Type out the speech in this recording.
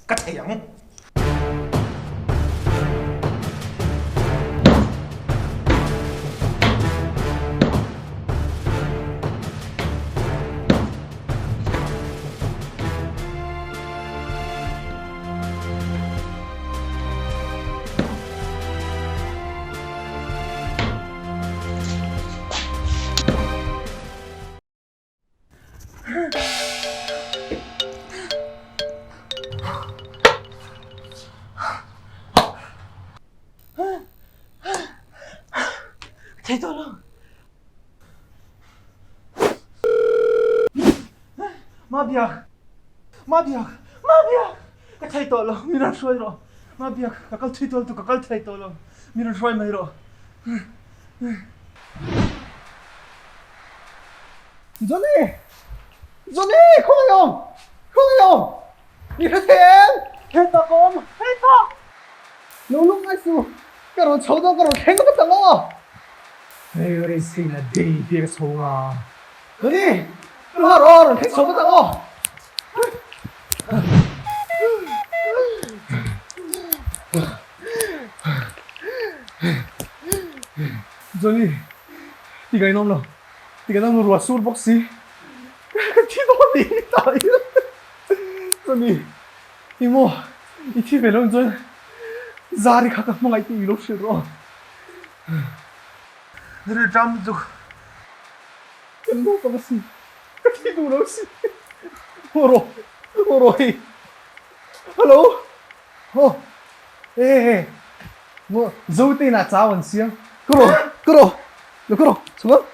cắt thẻng. Thấy tôi không? Má biếc, má biếc, má biếc. Cái thấy tôi không? Mình đang xoay rồi. Má biếc, các con thấy tôi, các con thấy tôi không? Mình đang xoay mày rồi. Johnny! Johnny! Không 형! không 형! 이렇게 했다고 했다! 너무 맛있어! 그럼 저녁으로 생각했다 너! 왜 그래 시나 데이비가 소아 너니! 하루 생각했다 너! Johnny, tiga inom lo. Tiga inom ruas sur boxi. Tido di tayo. Johnny, imo, iti belong John. Zari kakak mga iti ilok shiro. Nere jam juk. Ano pa kasi? Tido lo si. Oroy. Hello? Oh, 뭐, 저때 나 자원 시야? 끌어. 너 끌어. 저거?